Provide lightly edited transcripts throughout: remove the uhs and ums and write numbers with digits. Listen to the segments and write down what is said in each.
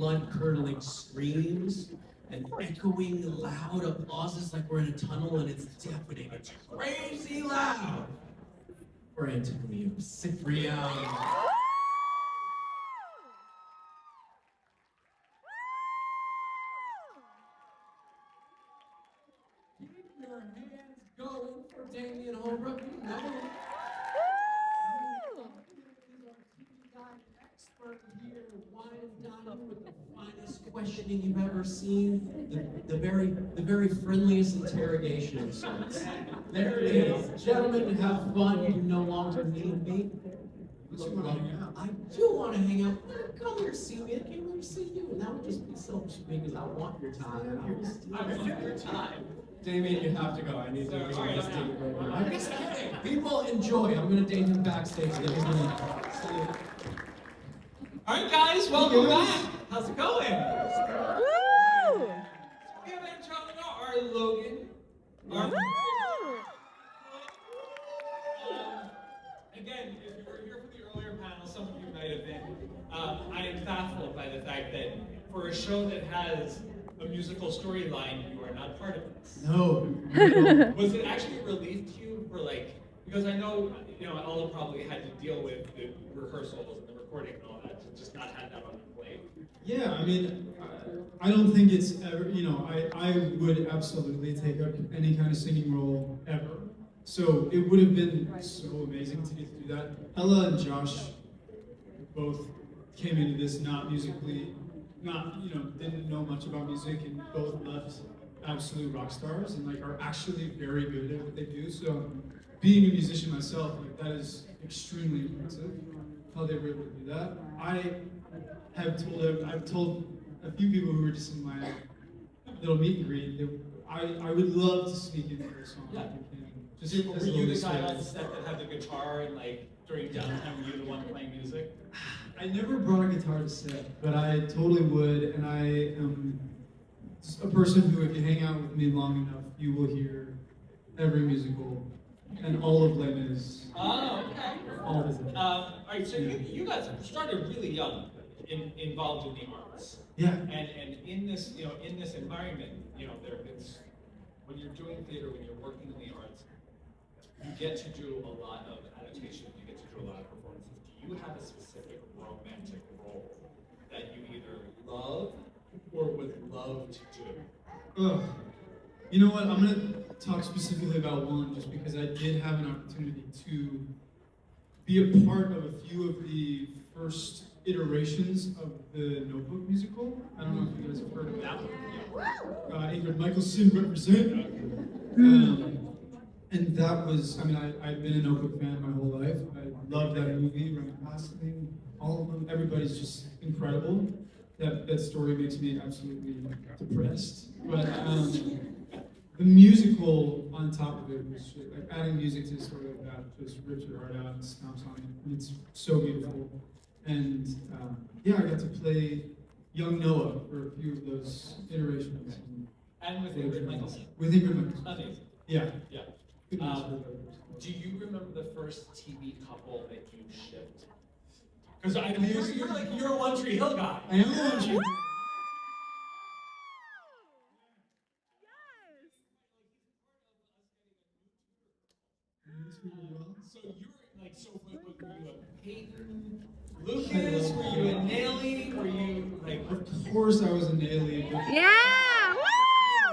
blood-curdling screams and echoing loud applauses like we're in a tunnel and it's deafening. It's crazy loud. For Antics, Cipriano. Keep your hands going for Damien Holbrook. You know it. Expert here, wine and dining with the finest questioning you've ever seen. The very friendliest interrogation of sorts. There it is. Gentlemen, have fun. You no longer need me. I do want to hang out. Come here, see me. I came here to see you. And that would just be selfish of me because I want your time. I want your time. Damien, you have to go. I need to go. I'm just kidding. People enjoy. I'm going to date him backstage. All right, guys, welcome back. How's it going? Woo! We have Antonio, our Logan. Again, if you were here for the earlier panel, some of you might have been. I am baffled by the fact that for a show that has a musical storyline, you are not part of this. No. Was it actually a relief to you for because I know, Ella probably had to deal with the rehearsals and the recording and all that, to just not have that on your plate. Yeah, I mean, I don't think it's ever, I would absolutely take up any kind of singing role ever. So it would have been so amazing to get to do that. Ella and Josh both came into this not musically, didn't know much about music, and both left absolute rock stars and are actually very good at what they do. So being a musician myself, that is extremely impressive how they were able to do that. I've told a few people who were just in my little meet and greet that I would love to sneak into their song. Yeah. Just Were you the guy on set that had the guitar and during downtime were you the one playing music? I never brought a guitar to set, but I totally would, and I am just a person who, if you hang out with me long enough, you will hear every musical and all of Les Mis. Oh, okay. All of it. All right, so you guys started really young, involved in the arts. Yeah. And in this, in this environment, when you're doing theater, when you're working in the arts, you get to do a lot of adaptation. You get to do a lot of performances. Do you have a specific romantic role that you either love or would love to do? Ugh. You know what? I'm going to talk specifically about one just because I did have an opportunity to be a part of a few of the first iterations of the Notebook musical. I don't know if you guys have heard of that one. Ingrid Michaelson represent. And that was, I've been a Notebook fan my whole life. I love that movie, Ryan Gosling, all of them. Everybody's just incredible. That story makes me absolutely depressed. But the musical on top of it was adding music to a story like that just rips your heart out and stomps on it. And it's so beautiful. And I got to play young Noah for a few of those iterations. And with Ingrid Michaelson. With Ingrid Michaelson. Amazing. Yeah. Yeah. Do you remember the first TV couple that you shipped? Because you're a One Tree Hill guy. I am a One Tree Hill. So were you a Peyton, Lucas? Were you a Naily? Were you Of course I was a Naily. Yeah! I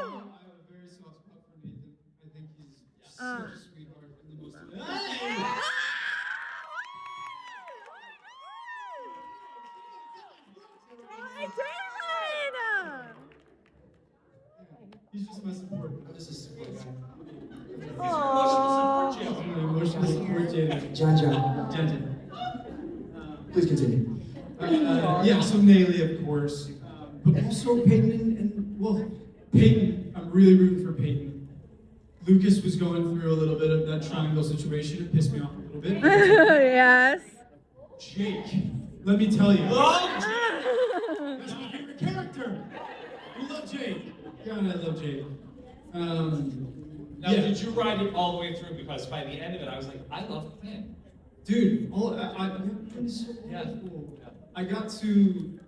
have a very soft spot for Nathan. I think he's such a sweetheart and the most. He's just my support. I'm just a support guy. Emotional support, Jalen. John. Please continue. So Naily, of course. But also Peyton and Peyton, I'm really rooting for Peyton. Lucas was going through a little bit of that triangle situation. It pissed me off a little bit. Yes. Jake, let me tell you. Love That's my favorite character. We love Jake. God, I love Jake. Now, did you ride it all the way through? Because by the end of it, I was like, I love Quinn. Dude, Quinn is so wonderful. I got to,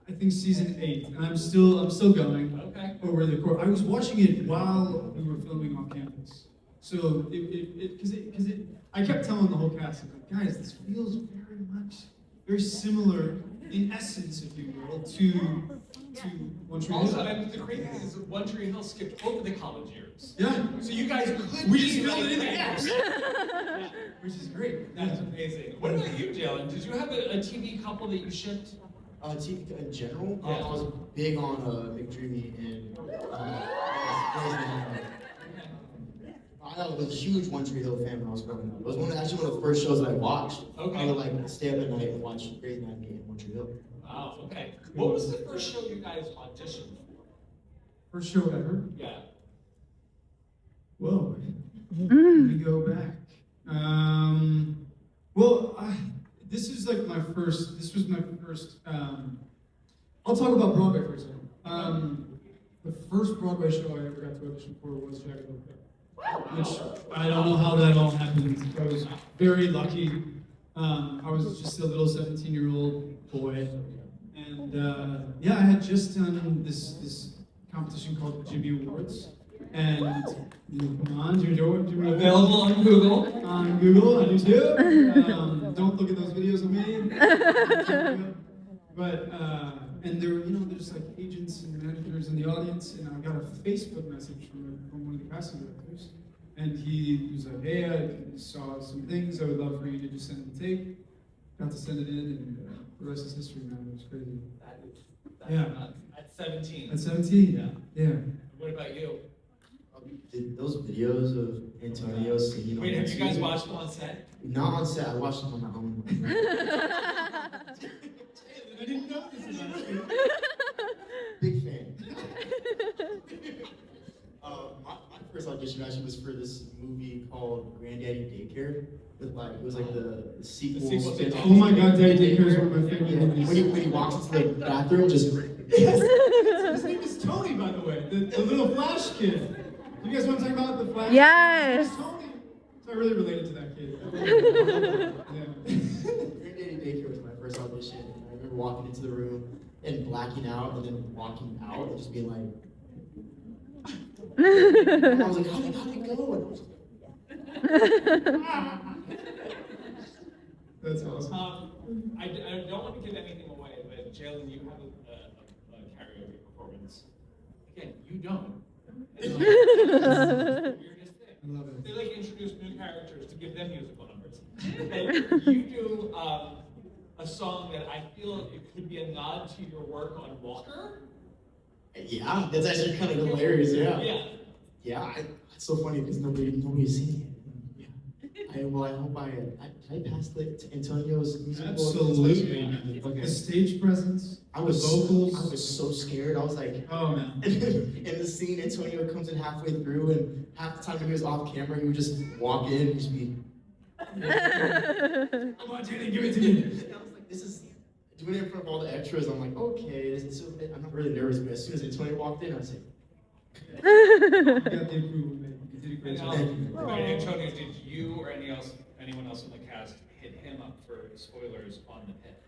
I think season 8, and I'm still going Okay. over the course. I was watching it while we were filming on campus, so because I kept telling the whole cast, like, guys, this feels very similar in essence, if you will, to One Tree Hill. Also, and the crazy thing is that One Tree Hill skipped over the college years. Yeah, So you guys could we be just filled it in the like- gaps, which is great. That's amazing. What about you, Jalen? Did you have a TV couple that you shipped? TV in general, Yeah. I was big on McDreamy and I was a huge One Tree Hill fan when I was growing up. It was actually one of the first shows that I watched. Okay. I would like stay up at night and watch Grey's Anatomy and One Tree Hill. Wow, okay. What was the first show you guys auditioned for? First show ever. Yeah. Whoa. Let me go back. This is like my first. This was my first. I'll talk about Broadway for a second. The first Broadway show I ever got to audition for was Jagged Little Pill, which I don't know how that all happened. I was very lucky. I was just a little 17-year-old boy, and yeah, I had just done this competition called the Jimmy Awards, and come on, Jimmy Awards. Available on Google. On Google, I do too. Don't look at those videos of me. But and there were, there's like agents and managers in the audience, and I got a Facebook message from one of the casting directors, and he was like, "Hey, I saw some things. I would love for you to just send the tape." Got to send it in, and the rest is history, man. It was crazy. That's Yeah. nuts. At 17. At 17, yeah. What about you? Did those videos of Antonio singing Wait, on have you guys YouTube? watched them on set? Not on set. I watched them on my own. I didn't know this about you. Big fan. My first audition actually was for this movie called Granddaddy Daycare. It was like the sequel. The sequel to spin-off. Oh my God, Daddy Daycare is one of my favorite movies. When he walks into the bathroom, just His name is Tony, by the way, the little Flash kid. You guys want to talk about the Flash? Yes. It's Tony. So I really related to that kid. Yeah. Granddaddy Daycare was my first audition. And I remember walking into the room and blacking out, and then walking out and just being like, and I was like, how'd it go? And I was That's awesome. I don't want to give anything away, but Jalen, you have a karaoke performance. Again, you don't. It's like, it's the weirdest thing. I love it. They like introduce new characters to give them musical numbers. And you do a song that I feel it could be a nod to your work on Walker. yeah, that's actually kind of hilarious. Yeah. Yeah. Yeah, it's so funny because nobody's seen it. Yeah. I hope I passed to Antonio's musical. Absolutely. Okay. The stage presence, I was the vocals. I was so scared. I was like, Oh man. in the scene, Antonio comes in halfway through, and half the time when he was off camera, he would just walk in and just be. Come on, Jalen, give it to me. And I was like, this is doing it in front of all the extras. I'm like, okay, I'm not really nervous, but as soon as Antonio walked in, I was like, You got the approval, man. You did a great job. But Antonio, did you or anyone else in the cast hit him up for spoilers on the pit?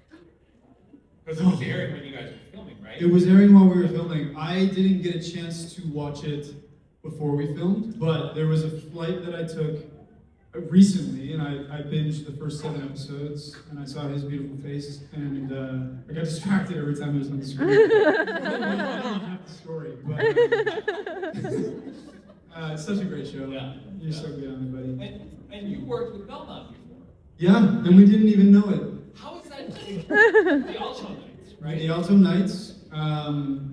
Because it was airing when you guys were filming, right? It was airing while we were filming. I didn't get a chance to watch it before we filmed, but there was a flight that I took recently, and I binged the first 7 episodes, and I saw his beautiful face, and I got distracted every time he was on the screen. I don't know half the story, but it's such a great show. Yeah. You're so good on it, buddy. And you worked with Belmont before. Yeah, and we didn't even know it. How is that the Alto Nights, right? The Alto Nights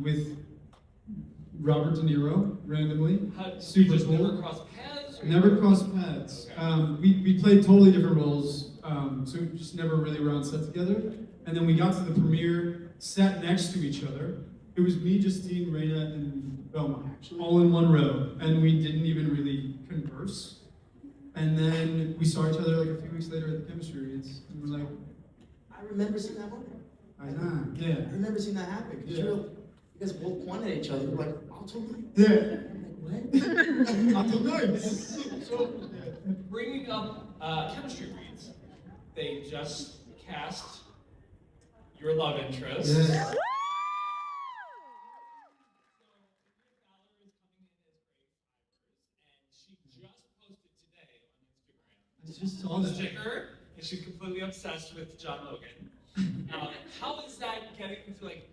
with Robert De Niro randomly. Super just cool. never crossed paths? Or Never crossed paths. Okay. We played totally different roles, so we just never really were on set together. And then we got to the premiere, sat next to each other. It was me, Justine, Raina, and Belmont, all in one row, and we didn't even really converse. And then we saw each other like a few weeks later at the chemistry reads, and we're like, I remember seeing that moment. yeah. I remember seeing that happen. Because Yeah. you guys both pointed at each other. You're like, Alto Nights? Yeah. I'm like, what? Alto Nights. So, bringing up chemistry reads, they just cast your love interest. Yeah. just saw this. sticker, and she's completely obsessed with John Logan. How is that getting into like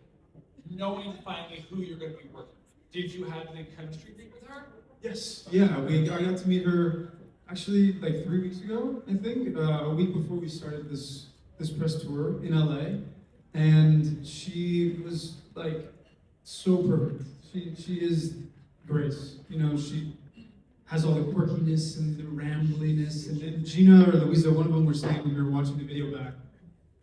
knowing finally who you're going to be working with? Did you have the chemistry thing with her? Yes. Yeah, I got to meet her actually like 3 weeks ago, I think, a week before we started this press tour in LA, and she was like so perfect. She is Grace. You know, she has all the quirkiness and the rambliness, and then Gina or Louisa, one of them were saying when we were watching the video back,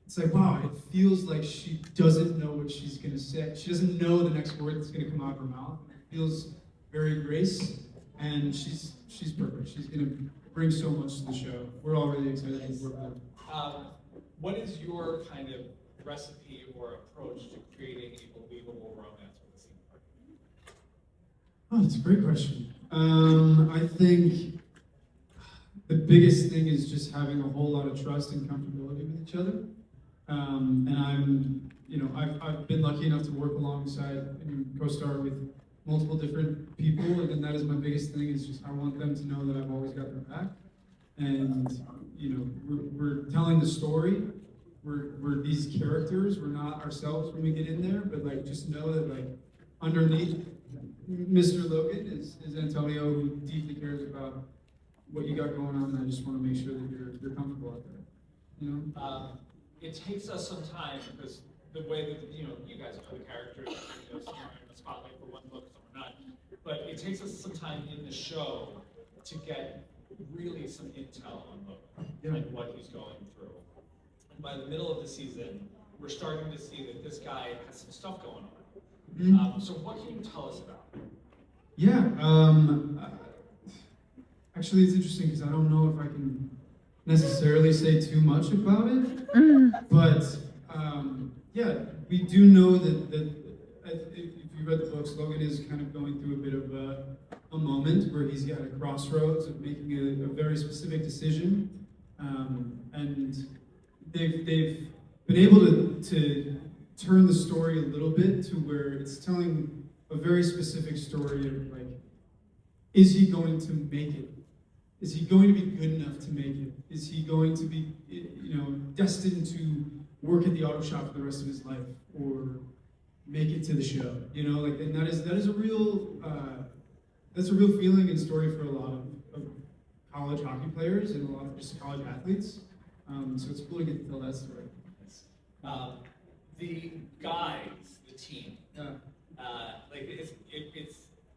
it's like, wow, it feels like she doesn't know what she's gonna say. She doesn't know the next word that's gonna come out of her mouth. It feels very Grace, and she's perfect. She's gonna bring so much to the show. We're all really excited to work with her. What is your kind of recipe or approach to creating a believable romance with a scene partner? Oh, that's a great question. I think the biggest thing is just having a whole lot of trust and comfortability with each other. And I've been lucky enough to work alongside and co-star with multiple different people, and that is my biggest thing. Is just I want them to know that I've always got their back, and we're telling the story. We're these characters. We're not ourselves when we get in there, but like just know that like underneath Mr. Logan is Antonio, who deeply cares about what you got going on, and I just want to make sure that you're comfortable out there. You know. It takes us some time because the way that you guys are the characters, some are in the spotlight for one look, some are not. But it takes us some time in the show to get really some intel on Logan and what he's going through. And by the middle of the season, we're starting to see that this guy has some stuff going on. So what can you tell us about him? Yeah. Actually, it's interesting because I don't know if I can necessarily say too much about it, but yeah, we do know that if you read the books, Logan is kind of going through a bit of a moment where he's at a crossroads of making a very specific decision, and they've been able to turn the story a little bit to where it's telling a very specific story of like, is he going to make it? Is he going to be good enough to make it? Is he going to be, destined to work at the auto shop for the rest of his life, or make it to the show? And that is a real feeling and story for a lot of college hockey players and a lot of just college athletes. So it's cool to get to tell that story. The guys, the team, Yeah.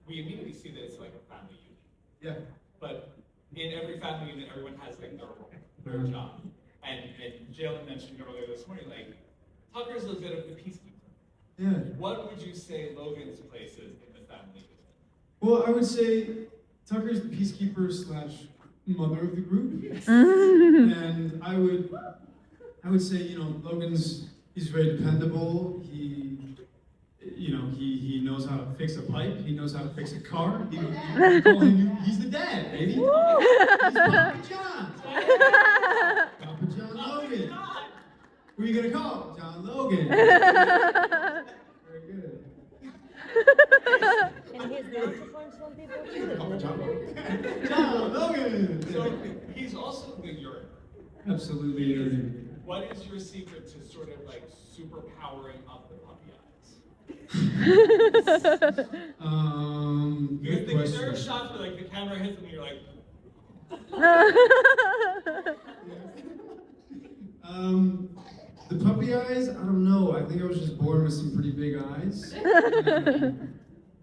we immediately see that it's like a family unit. Yeah. But in every family unit, everyone has like their role, their job. And Jalen mentioned earlier this morning, like, Tucker's a bit of the peacekeeper. Yeah. What would you say Logan's place is in the family unit? Well, I would say Tucker's the peacekeeper / mother of the group. And I would say, he's very dependable. He knows how to fix a pipe. He knows how to fix a car. He's the dad, baby. He's Papa John. Papa John Logan. Who are you gonna call? John Logan. Very good. And he's known to punch some people too. John Logan. So he's also the urine. Absolutely. What is your secret to sort of like super powering up the puppy eyes? Good There are question. shots where like the camera hits and you're like, The puppy eyes, I don't know. I think I was just born with some pretty big eyes.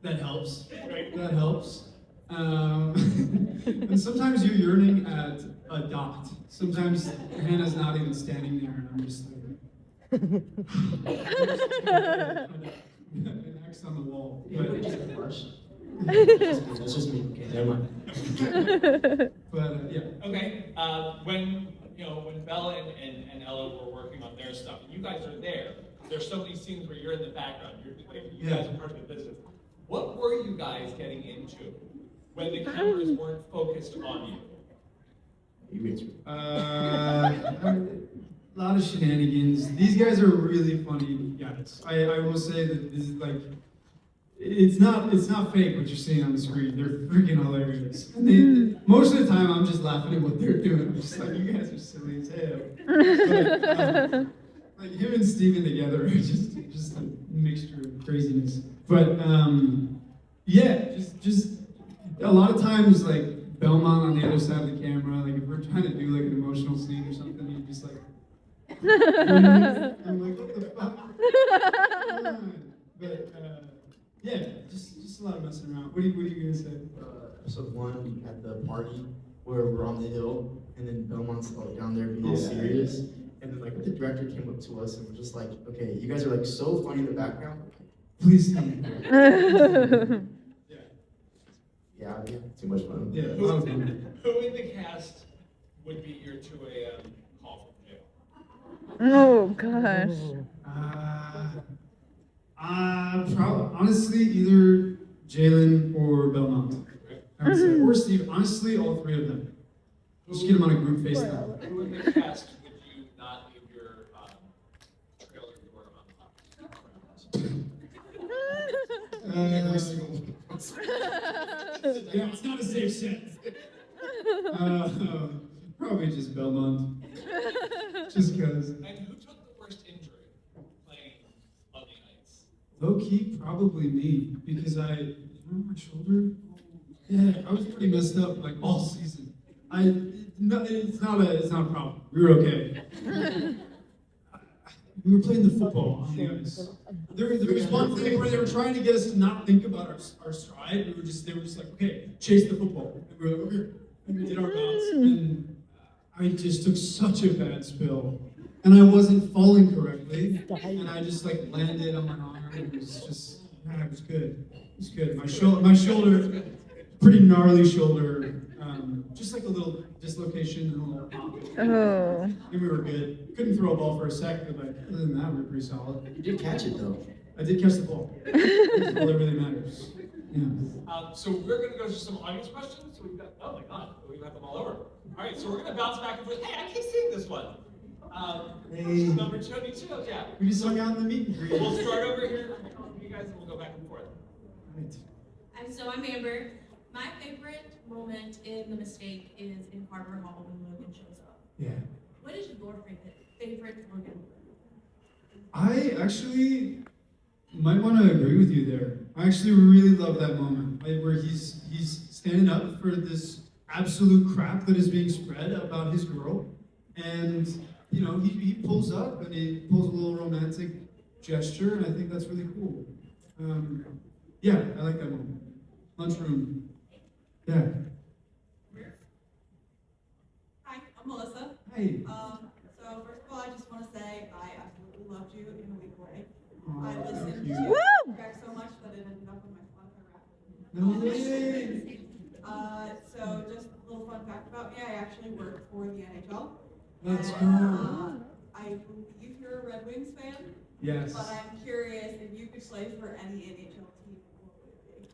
That helps. That helps. And sometimes you're yearning at a dot. Sometimes Hannah's not even standing there, and I'm just like an X on the wall. But, That's just me. Okay, never mind. yeah. okay, when Bella and Ella were working on their stuff, and you guys are there, there's so many scenes where you're in the background, you guys are part of the business. What were you guys getting into when the cameras weren't focused on you? A lot of shenanigans. These guys are really funny guys. I will say that this is like, it's not fake what you're seeing on the screen. They're freaking hilarious. And they, most of the time, I'm just laughing at what they're doing. I'm just like, you guys are silly as hell. But, like him and Steven together are just a mixture of craziness. But yeah, just a lot of times like Belmont on the other side of the camera. Like if we're trying to do like an emotional scene or something, he's just like. I'm like, what the fuck? But yeah, just a lot of messing around. What are you gonna say? Episode 1 at the party where we're on the hill, and then Belmont's like down there being all serious, and then like the director came up to us and was just like, "Okay, you guys are like so funny in the background. Please tell me. Yeah, too much fun. Yeah, a lot of fun. Who in the cast would be your 2 a.m. call from jail? Oh gosh. Probably honestly either Jalen or Belmont. I would say, or Steve. Honestly, all 3 of them. Just get them on a group FaceTime. Who in the cast would you not leave your trailer door Every single one. Yeah, it's not a safe set. Probably just Belmont. Just because. And who took the worst injury playing on the ice? Low key, probably me, because my shoulder. Yeah, I was pretty messed up like all season. It's not a problem. We were okay. We were playing the football on the ice. There was one thing where they were trying to get us to not think about our stride. They were just like, okay, chase the football. And we were like, okay. And we did our bounce. And I just took such a bad spill. And I wasn't falling correctly. And I just like landed on my arm. It was just, it was good. It was good. My shoulder, pretty gnarly shoulder. Just like a little dislocation and a little pop. Oh. And we were good. Couldn't throw a ball for a sec, but like, other than that, we were pretty solid. You did catch it though. I did catch the ball. That's all that really matters. Yeah. So we're going to go through some audience questions. So we've got, oh my God, we've got them all over. All right, so we're going to bounce back and forth. Hey, I keep seeing this one. Hey. Number 22, yeah. We just hung out in the meet and greet. We'll start over here with you guys and we'll go back and forth. Right. I'm Amber. My favorite moment in The Mistake is in Harbor Hall when Logan shows up. Yeah. What is your favorite Logan? I actually might want to agree with you there. I actually really love that moment, like where he's standing up for this absolute crap that is being spread about his girl, and you know he pulls up and he pulls a little romantic gesture, and I think that's really cool. Yeah, I like that moment. Lunchroom. Yeah. Hi, I'm Melissa. Hey. So first of all, I just want to say I absolutely loved you in a week way. Aw, I listened thank you. to Woo! Greg so much that it ended up on my Spotify rap. No way. So just a little fun fact about me, I actually work for the NHL. Let's And, go. I believe you're a Red Wings fan, Yes. but I'm curious if you could play for any NHL team, what would it be?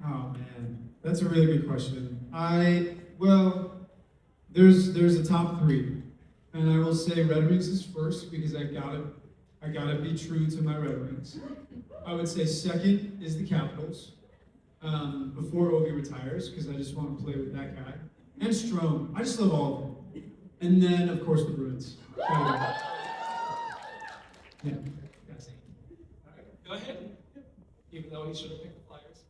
Oh man, that's a really good question. There's a top 3, and I will say Red Wings is first because I gotta be true to my Red Wings. I would say second is the Capitals, before Ovi retires because I just want to play with that guy, and Strome. I just love all of them, and then of course the Bruins. Yeah. That's it. All right, go ahead. Even though he should have picked the Flyers.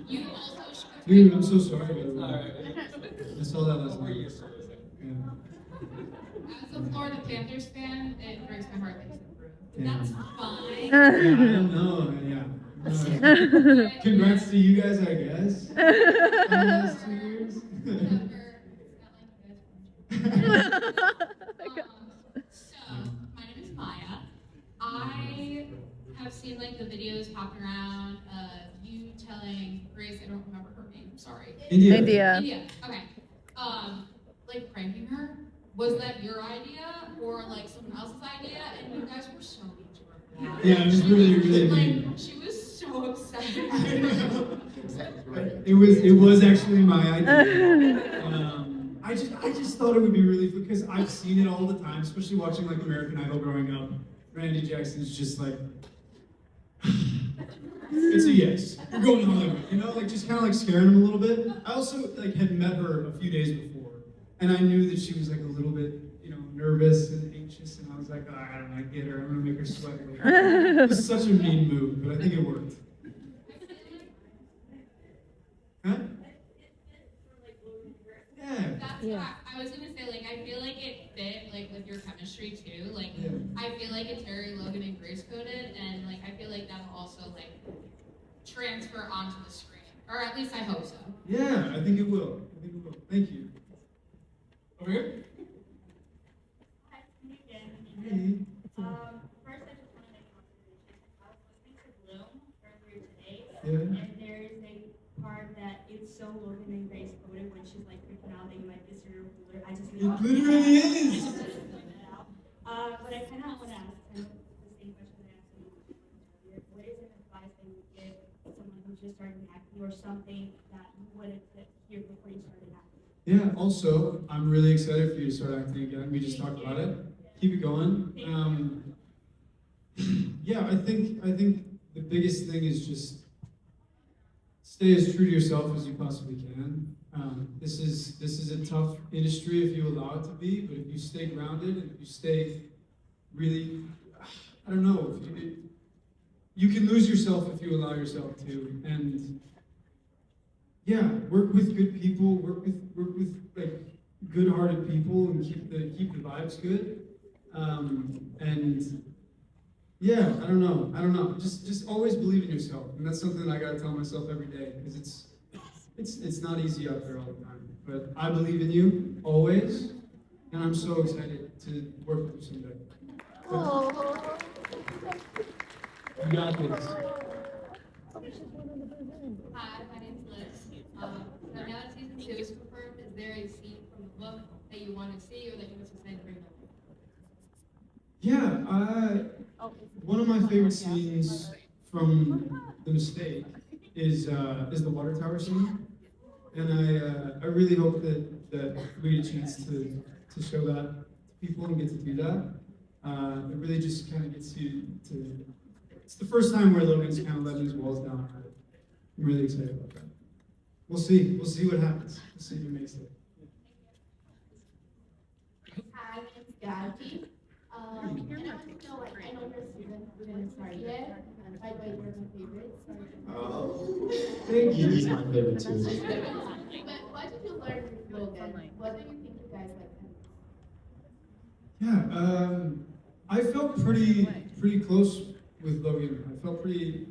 You also should. Dude, I'm so sorry. All About right. I saw that last We're night. used to losing. Yeah. As a Florida Panthers fan, it breaks my heart that he's in Yeah. That's fine. Yeah, I don't know. Yeah. Congrats to you guys, I guess. On the last 2 years. Whatever. It's not like you guys want So, my name is Maya. I have seen like the videos popping around of you telling Grace, I don't remember her name, sorry. India. India. Okay. Like pranking her. Was that your idea or like someone else's idea? And you guys were so mean to her. Yeah, it was really, really mean. Like, she was so upset. Exactly right. It was actually my idea. I just thought it would be really fun because I've seen it all the time, especially watching like American Idol growing up. Randy Jackson's just like, it's a yes. You're going to Hollywood, you know, like just kind of like scaring him a little bit. I also like had met her a few days before, and I knew that she was like a little bit, you know, nervous and anxious, and I was like, oh, I don't want to get her. I'm gonna make her sweat. It was such a mean move, but I think it worked. Huh? Yeah. That's what I was gonna say, like, I feel like it fit, like, with your chemistry, too. Like, Yeah. I feel like it's very Logan and Grace coded, and, like, I feel like that'll also, like, transfer onto the screen. Or at least I hope so. Yeah, I think it will. Thank you. Over here? Hi, me again. Hey. First, I just want to make an observation. I was listening to Bloom earlier today, Yeah. and there is a part that it's so Logan and Grace coded when she's like freaking out that you might be a serial killer. I just It literally is. But I kind of want to ask kind of the same question I asked you earlier. What is an advice that you give someone who's just starting acting or something that you wanted to hear before you started acting? Yeah, also, I'm really excited for you to start acting again. We just talked about it. Keep it going. Yeah, I think the biggest thing is just stay as true to yourself as you possibly can. This is a tough industry if you allow it to be, but if you stay grounded and if you stay really, I don't know, if you can lose yourself if you allow yourself to. And yeah, work with good people, work with like good-hearted people, and keep the vibes good. And yeah, I don't know. Just always believe in yourself, and that's something that I gotta tell myself every day because it's not easy out there all the time. But I believe in you always, and I'm so excited to work with you someday. You got this. Hi, my name's Liz. So now that season 2 is confirmed, is there a scene from the book that you want to see or that you want to say to bring up? Yeah, one of my favorite scenes from The Mistake is the water tower scene, and I really hope that we get a chance to show that to people and get to do that. It really just kind of gets you to. It's the first time where Logan's kind of letting his walls down. I'm really excited about that. We'll see what happens. We'll see who makes it. Hi, it's Gabby. And I want to know, like, I know your season didn't start yet. By the way, you're my favorite. Oh, thank you. He's my favorite too. But what did you learn with Logan? What do you think you guys like? Yeah, I felt pretty close with Logan. I felt pretty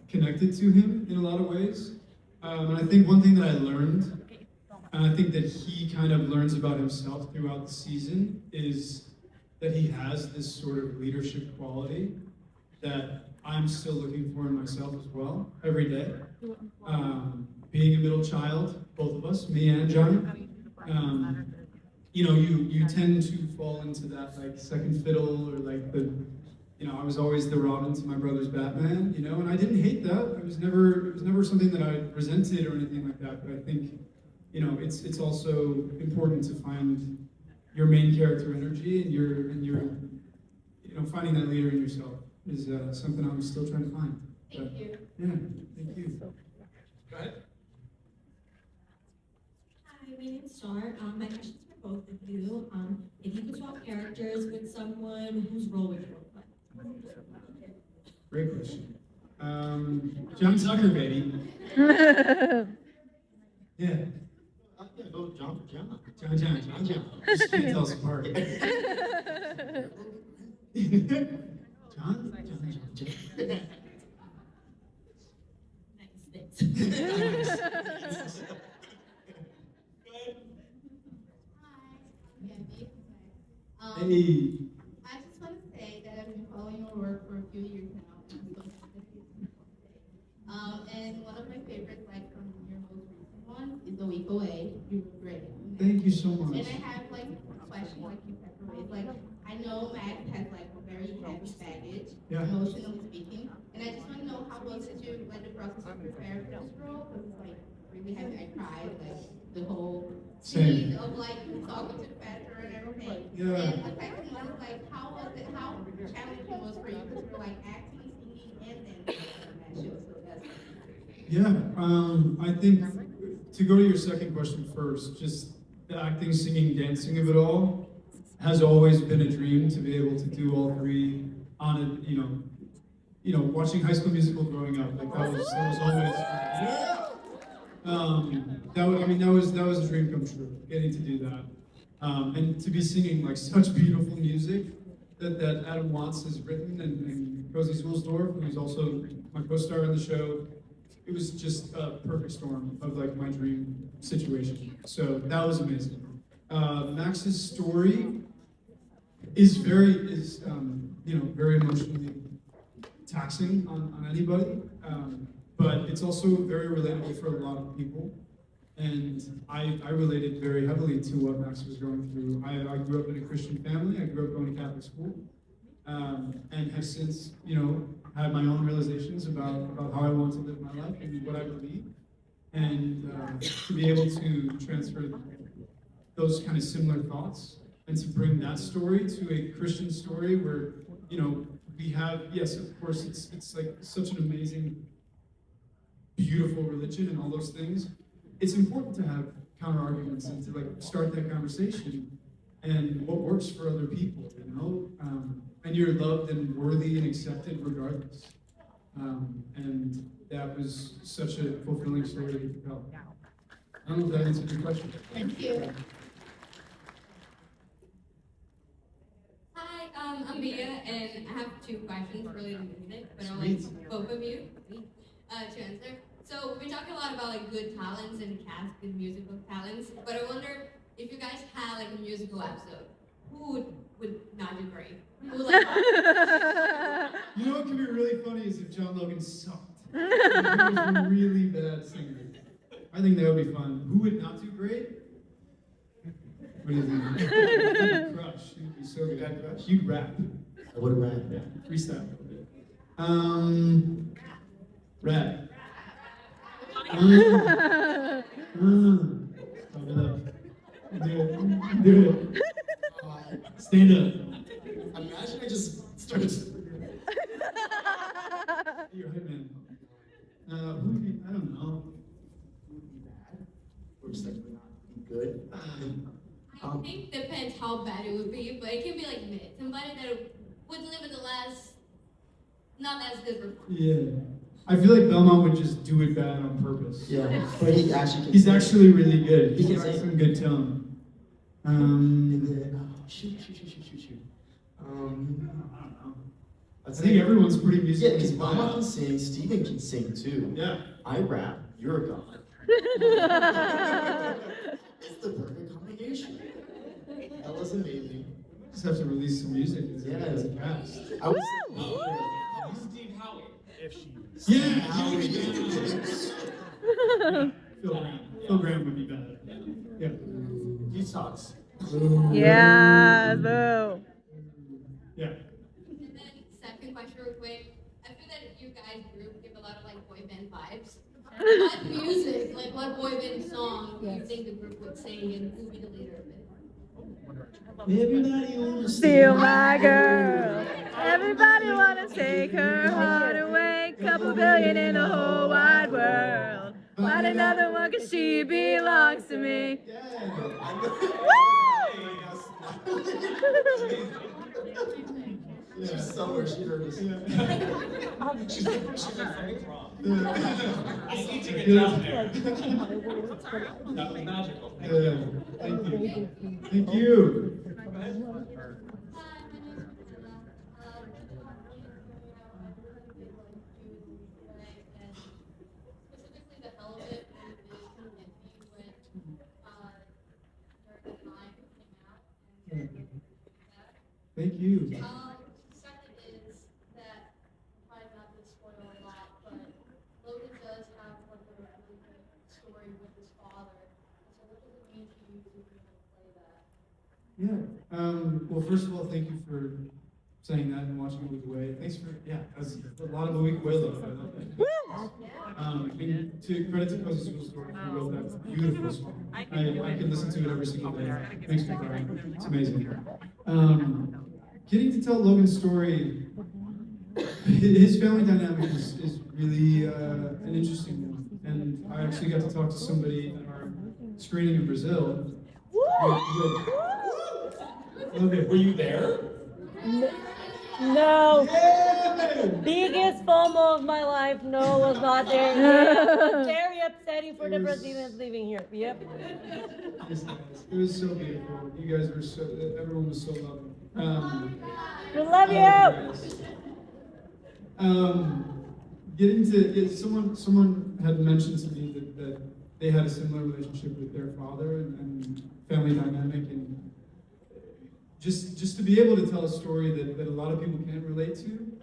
connected to him in a lot of ways. And I think one thing that I learned, and I think that he kind of learns about himself throughout the season, is that he has this sort of leadership quality that I'm still looking for in myself as well, every day. Being a middle child, both of us, me and Johnny, you know, you tend to fall into that like second fiddle or like the, you know, I was always the Robin to my brother's Batman, you know, and I didn't hate that. It was never something that I resented or anything like that. But I think, you know, it's also important to find your main character energy and your you know, finding that leader in yourself is something I'm still trying to find. Thank you. Yeah, thank you. Go ahead. Hi, my name's Star. My question's for both of you. If you could swap characters with someone, whose role would you play? Great question. John Tucker, baby. Yeah. Yeah, go John. John. Just can't tell us apart. John. Nice, thanks. Gabby. Hey. I just want to say that I've been following your work for a few years now, and I'm so excited to see you today. And one of my favorites, like from your most recent one, is The Week Away. You were great. Thank you so much. And I have like a question, like in separate ways. Like I know Max has like a very heavy baggage, Yeah. emotionally speaking, and I just want to know how was it you like the process to prepare for this role? Because it's like really heavy. I cried like the whole Same. scene of like talking to Petra and everything. Yeah. And the second one is like how was it? How challenging was for you? Because you're like acting, singing, and then on that show. So Yeah, I think to go to your second question first, just the acting, singing, dancing of it all has always been a dream to be able to do all three on a, watching High School Musical growing up, like that was always, that was a dream come true, getting to do that. And to be singing like such beautiful music that Adam Watts has written and Cozy Zulsdorf, who's also my co-star in the show. It was just a perfect storm of like my dream situation. So that was amazing. Max's story is very emotionally taxing on anybody, but it's also very relatable for a lot of people. And I related very heavily to what Max was going through. I grew up in a Christian family. I grew up going to Catholic school, and have since, had my own realizations about how I want to live my life and what I believe, and to be able to transfer those kind of similar thoughts and to bring that story to a Christian story where, we have, yes, of course, it's like such an amazing, beautiful religion and all those things. It's important to have counter arguments and to like start that conversation and what works for other people, and you're loved and worthy and accepted regardless. And that was such a fulfilling story to tell. I don't know if that answered your question. Thank you. Hi, I'm Mia, and I have two questions related to music, but I want both of you to answer. So we've been talking a lot about like good talents and cast good musical talents, but I wonder if you guys had like a musical episode, who would not do great? Who would like You know what could be really funny is if John Logan sucked. He was a really bad singer. I think that would be fun. Who would not do great? What do you think? Crush. He'd be so good. Crush. You'd rap. I would rap. Yeah. Freestyle. Rap. Do it. Stand up. Imagine I just started. You're right, man. Who would be, I don't know. Who would be bad? Or just like not be good? I think depends how bad it would be, but it can be like mid. Somebody that would deliver the last, not as good performance. Yeah. I feel like Belmont would just do it bad on purpose. Yeah, but he actually can He's sing. actually really good. He He's can got sing. some good tone. And then, shoot. I don't know. I think everyone's pretty Yeah, musically because Belmont can inclined. sing, Steven can sing too. Yeah. I rap, you're a god. It's the perfect combination. That was amazing. Just have to release some music Yeah. as a cast. I was. Steve Howie. Phil Graham would be bad. Yeah. He sucks. Yeah, boo. Yeah. And then second question real quick. I feel that you guys group give a lot of like boy band vibes. What music, like what boy band song do you think the group would sing and who would be the leader of it? Everybody wants Steal my girl. Everybody wanna take her heart away. Couple billion in the whole wide world. Find another one 'cause she belongs to me. She's somewhere, she heard us. She's something wrong. I need to get down there. That was magical. Thank you. Thank you. Thank you. Hi, my name is Bella. Specifically the hell of it when the community went during the time it came out and that. Thank you. Second is that I'm trying not to spoil a lot, but Logan does have like a really good story with his father. So what does it mean to you to be able to play that? Yeah. Well, first of all, thank you for saying that and watching A Week Away. Thanks for, that's a lot of A Week Away love. I love that. And to credit to Cozy Zulsdorf, who wrote that beautiful song. I can listen to it every single day. Thanks for crying. It's amazing. Getting to tell Logan's story, his family dynamic is really an interesting one. And I actually got to talk to somebody at our screening in Brazil. Okay. Were you there? No. Yeah! Biggest FOMO of my life. No, was not there. It was very upsetting for the Brazilians living here. Yep. It was so beautiful. You guys were so, everyone was so loving. We love you. Getting to, someone had mentioned to me that they had a similar relationship with their father and family dynamic, and just to be able to tell a story that a lot of people can't relate to,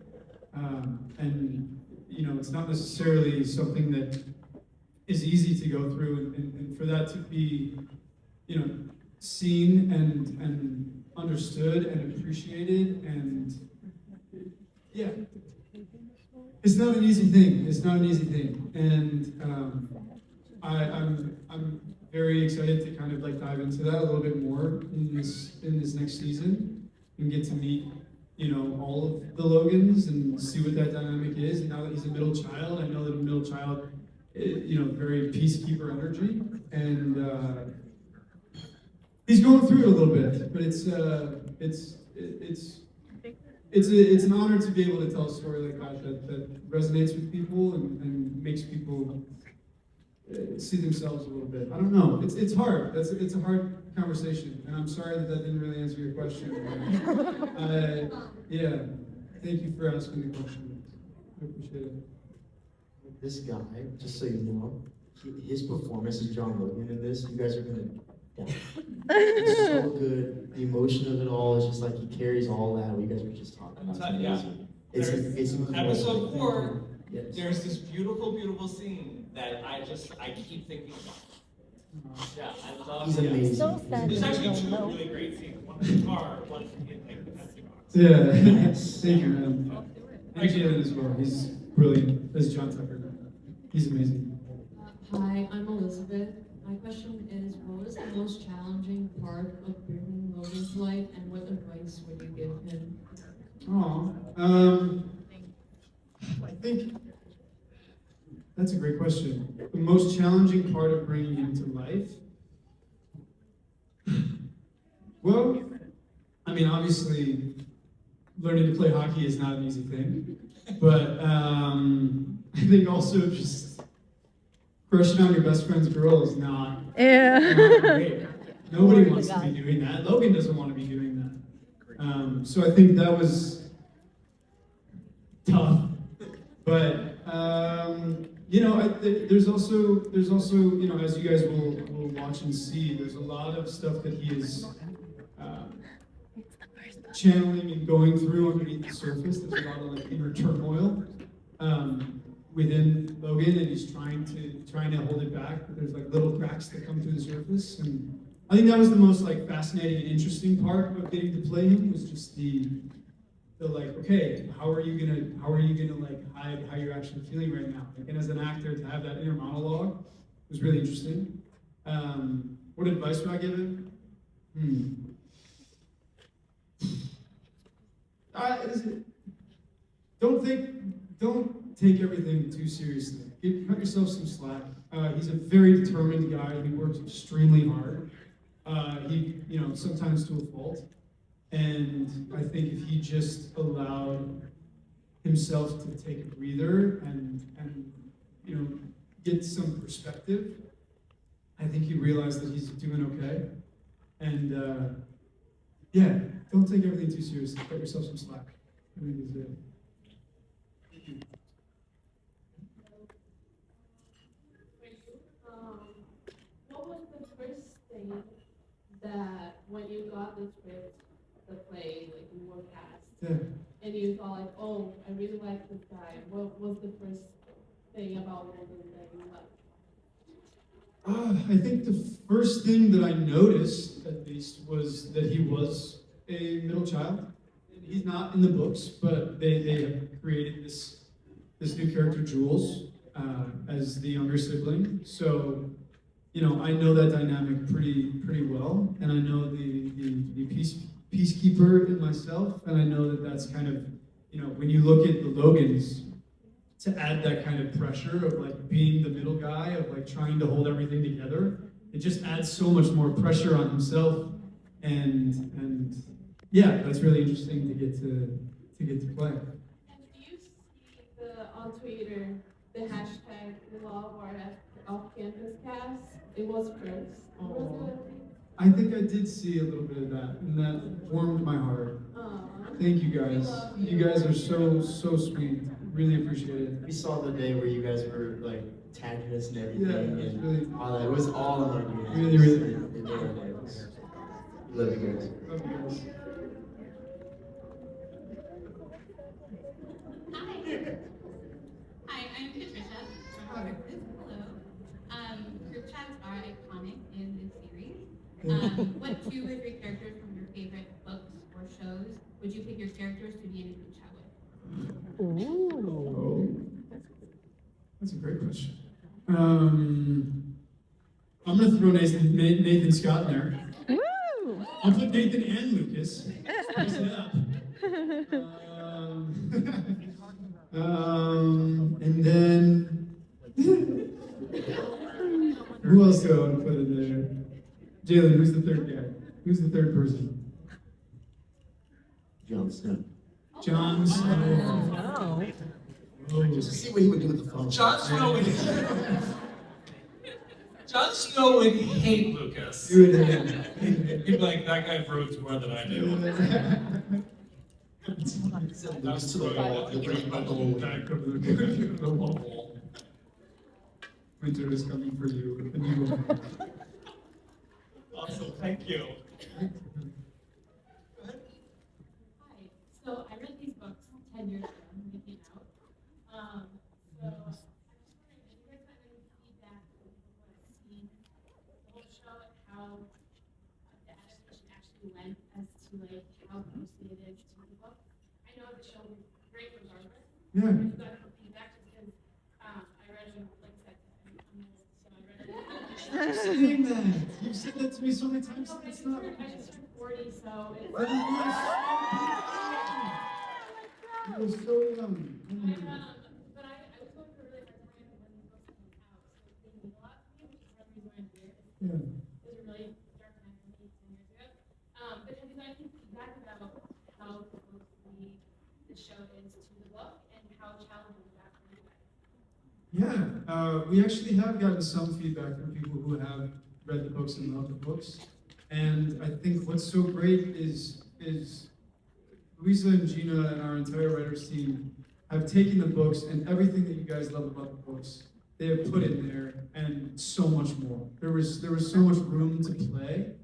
and you know, it's not necessarily something that is easy to go through, and for that to be, you know, seen and understood and appreciated, and yeah, it's not an easy thing. It's not an easy thing, and I'm very excited to kind of like dive into that a little bit more in this next season and get to meet, you know, all of the Logans and see what that dynamic is. And now that he's a middle child, I know that a middle child, you know, very peacekeeper energy, and he's going through it a little bit, but it's an honor to be able to tell a story like that resonates with people and makes people see themselves a little bit. I don't know. It's hard. It's a hard conversation, and I'm sorry that didn't really answer your question. Yeah, thank you for asking the question. I appreciate it. This guy, just so you know, his performance as John Logan in this, you guys are gonna die. It's so good. The emotion of it all is just like he carries all that. What you guys were just talking about. Yeah. It's incredible. Episode 4, Yes. there's this beautiful, beautiful scene that I keep thinking about. Yeah, I love He's it. amazing. So sad. There's that actually you 2 don't know. really great scenes. One in the car, one in like the pencil box. Yeah, thank you, man. And Jalen as well. He's brilliant as John Tucker. He's amazing. Hi, I'm Elizabeth. My question is, what was the most challenging part of bringing Logan to life, and what advice would you give him? I think that's a great question. The most challenging part of bringing him to life? Well, I mean, obviously, learning to play hockey is not an easy thing, but I think also just crushing on your best friend's girl is not great. Nobody wants to be doing that. Logan doesn't want to be doing that. So I think that was tough. But you know, there's also you know, as you guys will watch and see, there's a lot of stuff that he is channeling and going through underneath the surface. There's a lot of like inner turmoil within Logan, and he's trying to hold it back. But there's like little cracks that come through the surface, and I think that was the most like fascinating and interesting part of getting to play him, was just the like, okay, how are you gonna like hide how you're actually feeling right now? Like, and as an actor, to have that inner monologue was really interesting. What advice would I give him? Don't take everything too seriously. Cut yourself some slack. He's a very determined guy. He works extremely hard. He, you know, sometimes to a fault. And I think if he just allowed himself to take a breather and you know, get some perspective, I think he realized that he's doing okay. And yeah, don't take everything too seriously. Cut yourself some slack. I think is it. What was the first thing that, when you got the script, the play, like you were cast, and you thought like, oh, I really like this guy, what was the first thing about Logan that you liked? I think the first thing that I noticed, at least, was that he was a middle child. He's not in the books, but they have created this new character, Jules, as the younger sibling. So, you know, I know that dynamic pretty well, and I know the peacekeeper in myself, and I know that that's kind of, when you look at the Logans, to add that kind of pressure of like being the middle guy, of like trying to hold everything together, it just adds so much more pressure on himself, and yeah, that's really interesting to get to play. And do you see on Twitter the hashtag love our off-campus cast? It was Chris. I think I did see a little bit of that, and that warmed my heart. Thank you guys. You guys are so sweet. Really appreciate it. We saw the day where you guys were like tagging us and everything, Yeah, it was and really, it was all on our DMs. really. Love you guys. Love you guys. Hi, I'm Patricia. Hello. Group chats are iconic in this series. What 2 or 3 characters from your favorite books or shows would you pick your characters to be in a group chat with? Oh, that's a great question. I'm gonna throw Nathan Scott in there. Woo! I'll put Nathan and Lucas. Mix it up. And then who else do I want to put in there? Jalen, who's the third guy? Who's the third person? Jon Snow. Jon Snow. Oh. Just to see what he would do with the phone. Jon Snow would hate Lucas. You would hate He'd be like, that guy brodes more than I do. Lucas to the wall. You'll bring back the whole Back of the wall. Winter is coming for you. A new one. Awesome, thank you. Hi. So I read these books 10 years ago when they came out. So I'm just wondering, have you guys had any feedback from people who have seen the whole show and how the adaptation actually went as to like how closely it is to the book? I know the show was great regardless. Yeah. You got some feedback just because I read it like I said, so I read it. You're saying that. You've said that to me so many times. No, It's not. I just turned 40, so it's. You were so young. But I was going through a really hard time when these books came out, so they mean a lot to me, which is one reason why I'm here. Yeah. It was a really dark time for me 10 years ago. But have you guys any feedback about how closely the show is to the book and how challenging is that for you guys? Yeah, we actually have gotten some feedback from people who have read the books and love the books. And I think what's so great is Louisa and Gina and our entire writers team have taken the books and everything that you guys love about the books, they have put in there and so much more. There was so much room to play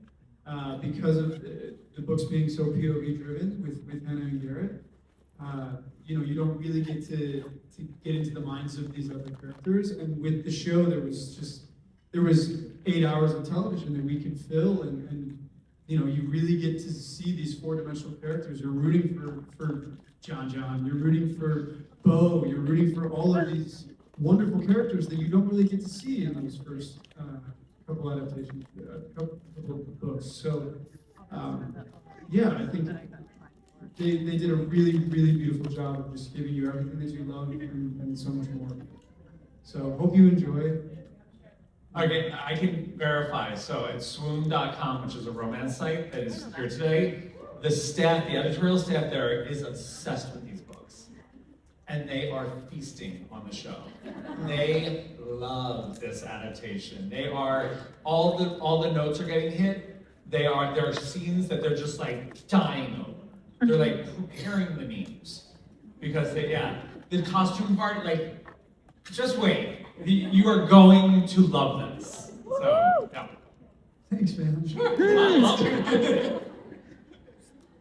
because of the books being so POV driven with Hannah and Garrett. You don't really get to get into the minds of these other characters. And with the show, there was 8 hours of television that we could fill, and you really get to see these 4-dimensional characters. You're rooting for John, you're rooting for Bo, you're rooting for all of these wonderful characters that you don't really get to see in those first couple adaptations, couple of books. So, yeah, I think they did a really, really beautiful job of just giving you everything that you love and so much more. So, hope you enjoy. Okay, I can verify. So at swoon.com, which is a romance site that is here today, the editorial staff there is obsessed with these books. And they are feasting on the show. They love this adaptation. They are, all the notes are getting hit. There are scenes that they're just like dying over. They're like preparing the memes. Because the costume part, like, just wait. You are going to love this. So, yeah. Thanks, man. Sure. I love it.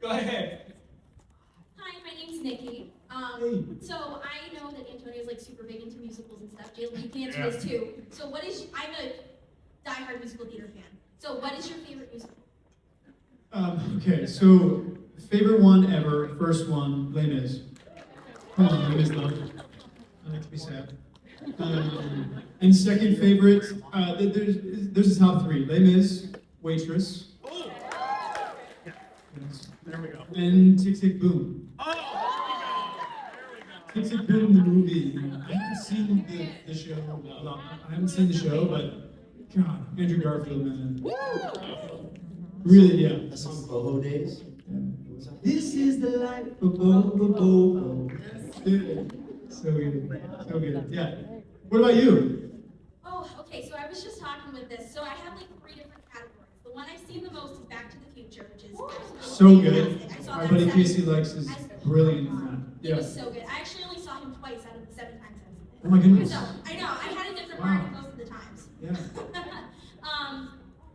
Go ahead. Hi, my name's Nikki. So I know that Antonio's like super big into musicals and stuff. Jalen, you can answer this too. So I'm a diehard musical theater fan. So what is your favorite musical? Okay, so favorite one ever, first one, Les Mis. Come on, Les Mis love. I like to be sad. And second favorite, there's a top 3. Les Mis, Waitress. Yes. There we go. And Tick Tick Boom. It's a good in the movie. You know. I haven't seen the show. Well, I haven't seen the show, but God, Andrew Garfield, man. Really, yeah. That song Boho Days. This is the life of Boho. Yeah. So good. So good. Yeah. What about you? Oh, okay, so I was just talking with this. So I have like 3 different categories. The one I've seen the most is Back to the Future, which is So absolutely good. fantastic. I saw My that buddy 7 Casey likes is brilliant in that. It Yeah. was so good. I actually only saw him twice out of the 7 times I've seen it. Oh my goodness. So, I know, I had a different Wow. party most of the times. Yeah.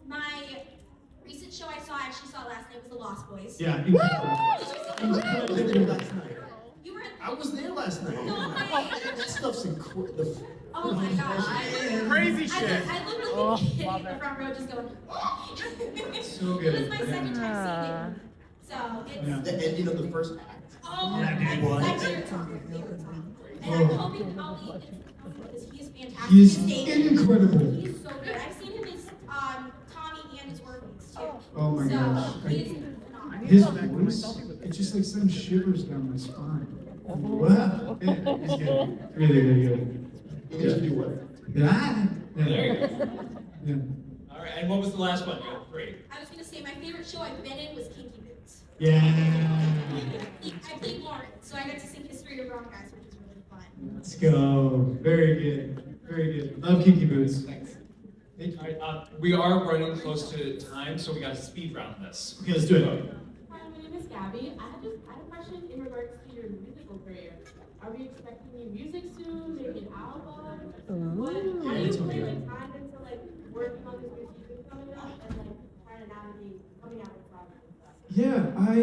My recent show I saw, I actually saw last night, was The Lost Boys. Yeah. Did you see I was it? there last night. You were at I was there last night. No way. That stuff's incredible. Oh my gosh. Crazy shit. I looked like a kid in the front row just going, So It good. was my second time seeing it. So it's, Yeah. The ending of the first act. oh, Yeah, dude, what? my favorite song. And I'm hoping Ollie gets because he is fantastic. He's as David. incredible. He's so good. I've seen him as Tommy and his Orphans too. Oh my gosh. So he's phenomenal. His voice, it just like sends shivers down my spine. Wow. Yeah, he's good. Really, really good. You guys do what? Yeah. There you go. Yeah. All right, and what was the last one? You had 3. I was gonna say my favorite show I've been in was Kinky Boots. Yeah. I played Lauren, so I got to sing History of Wrong Guys, which is really fun. Let's go. Very good. Very good. Love Kinky Boots. Thanks. Thank you. All right, we are running close to time, so we got to speed round this. Okay, let's do it. Hi, my name is Gabby. I had a question in regards to your musical career. Are we expecting new music soon? Maybe an album? How do you play like time into like working on this new season coming up and like trying to navigate coming out of project and stuff? Yeah, I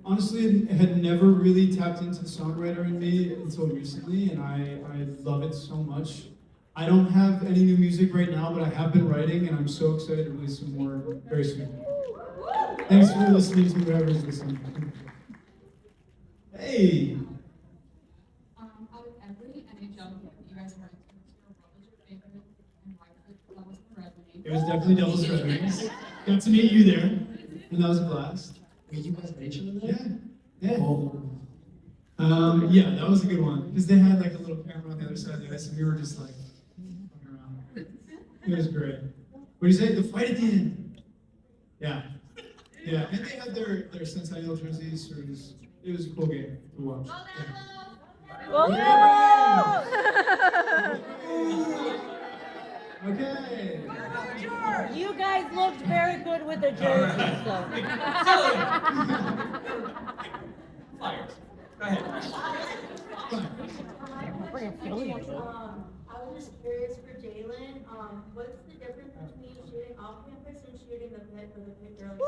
honestly had never really tapped into the songwriter in me until recently, and I love it so much. I don't have any new music right now, but I have been writing, and I'm so excited to release some more very soon. Thanks for listening to whoever's listening. Hey! Out of every NHL game that you guys were into, what was your favorite and why was it Red Wings? It was definitely Devil's Red Wings. Got to meet you there, and that was a blast. Wait, you guys met each other there? Yeah. Yeah. Oh. Yeah, that was a good one. Because they had like a little camera on the other side of the ice, and we were just like fucking around. It was great. What do you say? The fight at the end. Yeah. Yeah. And they had their Centennial jerseys, so it was a cool game to watch. Okay. You guys looked very good with the jerseys, so. Flyers. Go ahead. I was just curious for Jalen, what's the difference between shooting off campus and shooting the pit for the pit girls?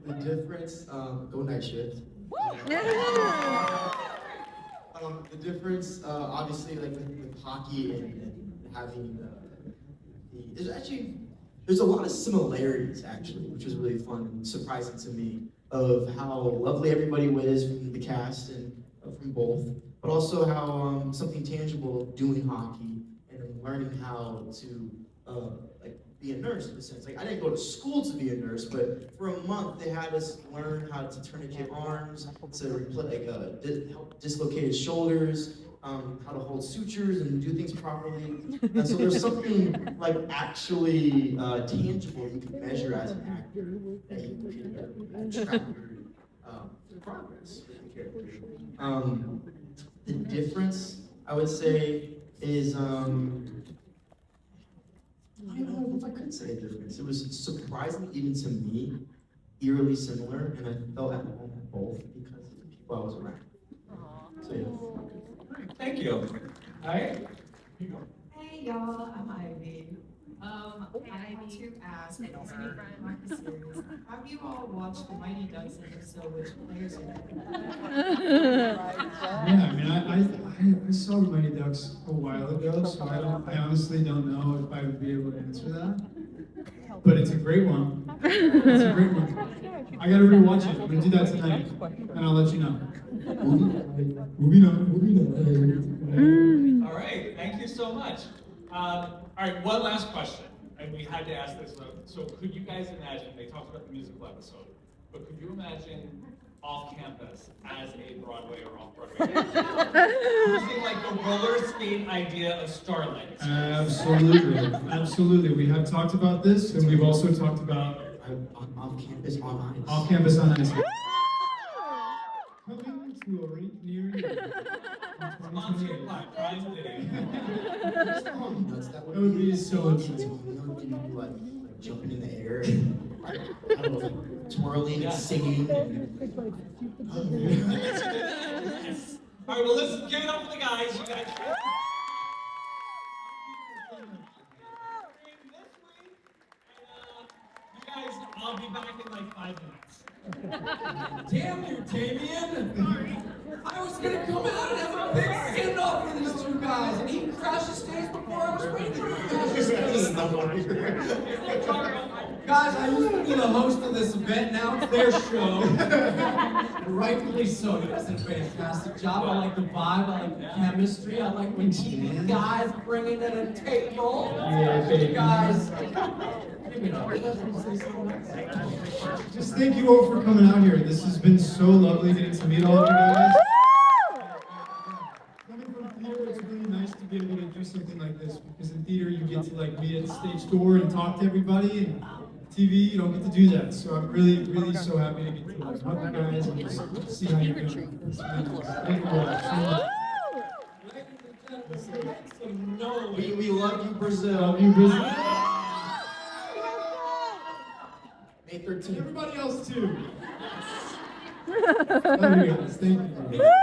The difference, go night shift. The difference, obviously, like with hockey and having there's a lot of similarities actually, which was really fun and surprising to me of how lovely everybody was from the cast and from both, but also how something tangible doing hockey and learning how to like be a nurse in a sense. Like I didn't go to school to be a nurse, but for a month they had us learn how to tourniquet arms, to help dislocated shoulders, how to hold sutures and do things properly. And so there's something like actually tangible you can measure as an actor that you can track your progress with the character. The difference, I would say, is I don't know if I could say a difference. It was surprising even to me, eerily similar, and I felt at home at both because of the people I was around. So yeah. Thank you. All right. Hey y'all, I'm Ivy. I want to ask, and also not the series, have you all watched the Mighty Ducks, and if so, which players are they? Yeah, I mean, I saw the Mighty Ducks a while ago, so I honestly don't know if I would be able to answer that. But it's a great one. It's a great one. I gotta rewatch it. I'm gonna do that tonight, and I'll let you know. Moving on. All right, thank you so much. All right, one last question, and we had to ask this. So could you guys imagine, they talked about the musical episode, but could you imagine off campus as a Broadway or off-Broadway dancer? Using like the roller skate idea of Starlight. Absolutely, absolutely. We have talked about this, and we've also talked about On campus, on ice. off campus on ice. Coming to a rink near you. Sponsored by Prime Video. That That would be so interesting. like jumping in the air and I don't know, twirling and singing. Yes. All right, well, let's give it up for the guys. You guys. I'll be back in like 5 minutes. Damn you, Damien! I was gonna come out and have a big send-off for these two guys, and he crashed the stage before I was ready for him to crash the stage. Guys, I used to be the host of this event, now it's their show. Rightfully so, you guys did a fantastic job. I like the vibe, I like the chemistry, I like when TV guys bringing in a table. Yeah, baby. Guys, Just thank you all for coming out here. This has been so lovely getting to meet all of you guys. Coming from theater, it's really nice to be able to do something like this because in theater you get to like meet at the stage door and talk to everybody, and TV you don't get to do that. So I'm really, really so happy to get to like, hug you guys and just see how you're doing. Thank you all so much. We love you, Brazil. Love you, Brazil. May 13th. Everybody else too. Love you guys. Thank you.